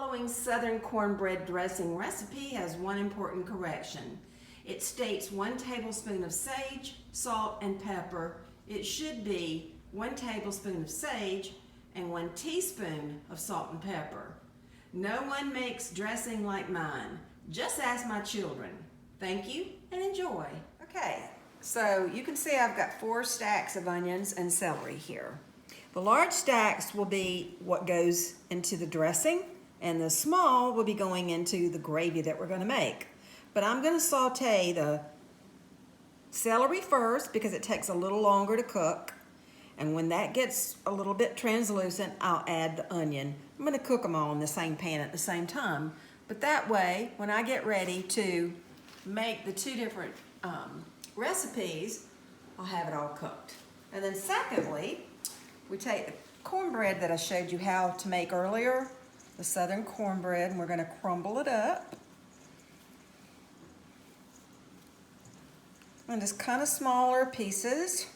following Southern cornbread dressing recipe has one important correction. It states 1 tablespoon of sage, salt, and pepper. It should be 1 tablespoon of sage and 1 teaspoon of salt and pepper. No one makes dressing like mine. Just ask my children. Thank you and enjoy. Okay, so you can see I've got 4 stacks of onions and celery here. The large stacks will be what goes into the dressing, and the small will be going into the gravy that we're going to make. But I'm going to saute the celery first because it takes a little longer to cook. And when that gets a little bit translucent, I'll add the onion. I'm going to cook them all in the same pan at the same time. But that way, when I get ready to make the 2 different recipes, I'll have it all cooked. And then secondly, we take the cornbread that I showed you how to make earlier, the Southern cornbread, and we're going to crumble it up. And just kind of smaller pieces.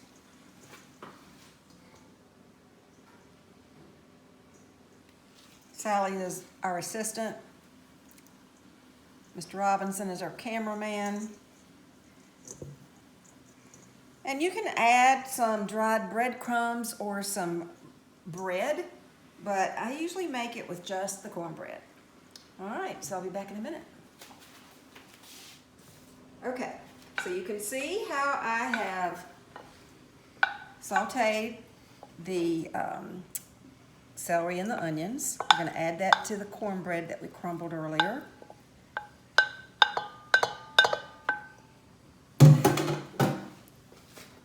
Sally is our assistant. Mr. Robinson is our cameraman. And you can add some dried breadcrumbs or some bread, but I usually make it with just the cornbread. All right, so I'll be back in a minute. Okay, so you can see how I have sauteed the celery and the onions. I'm going to add that to the cornbread that we crumbled earlier.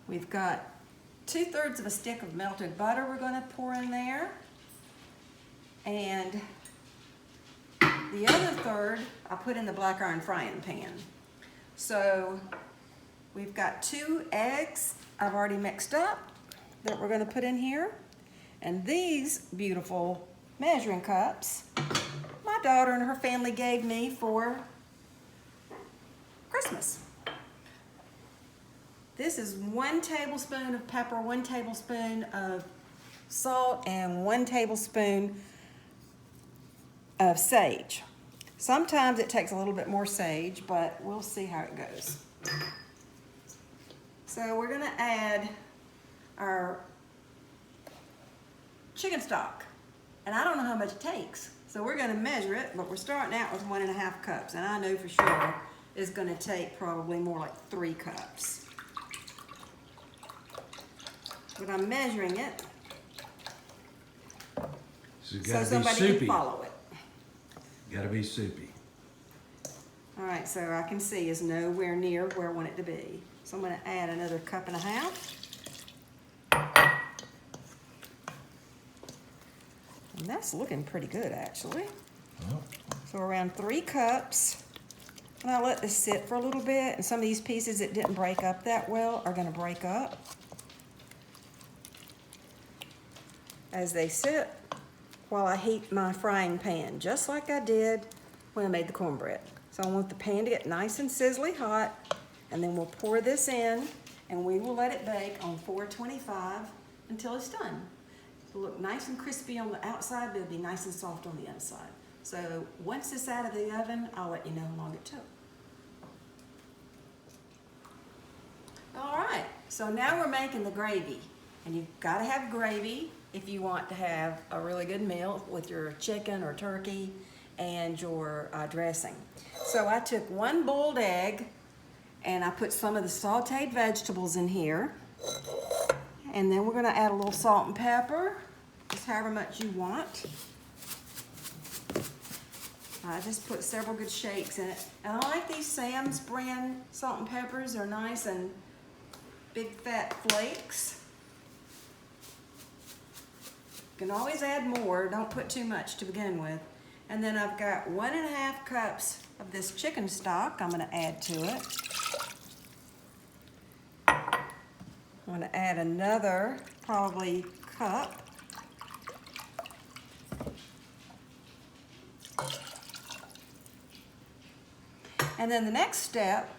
We've got 2/3 of a stick of melted butter we're going to pour in there. And the other third I put in the black iron frying pan. So we've got 2 eggs I've already mixed up that we're going to put in here. And these beautiful measuring cups, my daughter and her family gave me for Christmas. This is 1 tablespoon of pepper, 1 tablespoon of salt, and 1 tablespoon of sage. Sometimes it takes a little bit more sage, but we'll see how it goes. So we're going to add our chicken stock, and I don't know how much it takes, so we're going to measure it, but we're starting out with 1.5 cups, and I know for sure it's going to take probably more like 3 cups. But I'm measuring it so somebody can follow it. Gotta be soupy. All right, so I can see it's nowhere near where I want it to be. So I'm going to add another 1.5 cups. And that's looking pretty good, actually. Oh. So around 3 cups. And I'll let this sit for a little bit. And some of these pieces that didn't break up that well are going to break up as they sit while I heat my frying pan, just like I did when I made the cornbread. So I want the pan to get nice and sizzly hot, and then we'll pour this in, and we will let it bake on 425 until it's done. It'll look nice and crispy on the outside, but it'll be nice and soft on the inside. So once it's out of the oven, I'll let you know how long it took. All right, so now we're making the gravy, and you've got to have gravy if you want to have a really good meal with your chicken or turkey and your dressing. So I took 1 boiled egg and I put some of the sauteed vegetables in here. And then we're going to add a little salt and pepper, just however much you want. I just put several good shakes in it. And I like these Sam's brand salt and peppers. They're nice and big fat flakes. You can always add more, don't put too much to begin with. And then I've got 1.5 cups of this chicken stock I'm going to add to it. I'm going to add another probably cup. And then the next step,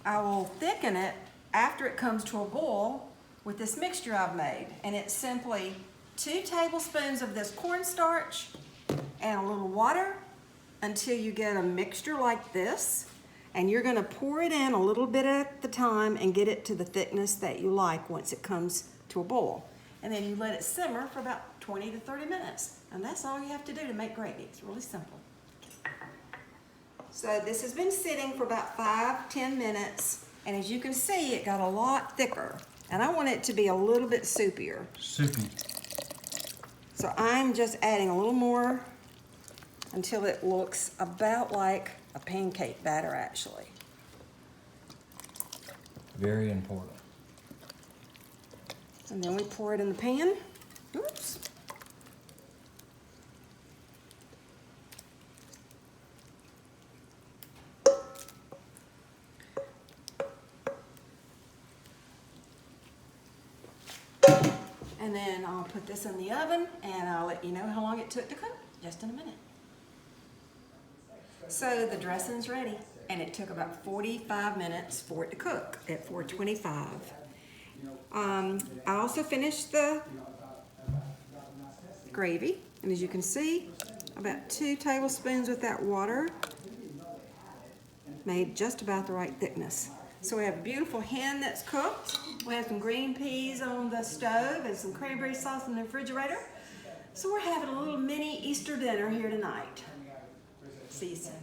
I will thicken it after it comes to a boil with this mixture I've made. And it's simply 2 tablespoons of this cornstarch and a little water until you get a mixture like this, and you're gonna pour it in a little bit at the time and get it to the thickness that you like once it comes to a boil. And then you let it simmer for about 20 to 30 minutes. And that's all you have to do to make gravy. It's really simple. So this has been sitting for about 5-10 minutes, and as you can see, it got a lot thicker. And I want it to be a little bit soupier. Soupy. So I'm just adding a little more until it looks about like a pancake batter, actually. Very important. And then we pour it in the pan. Oops. And then I'll put this in the oven and I'll let you know how long it took to cook, just in a minute. So the dressing's ready, and it took about 45 minutes for it to cook at 425. I also finished the gravy, and as you can see, about 2 tablespoons with that water made just about the right thickness. So we have a beautiful hen that's cooked. We have some green peas on the stove and some cranberry sauce in the refrigerator. So we're having a little mini Easter dinner here tonight. See you soon.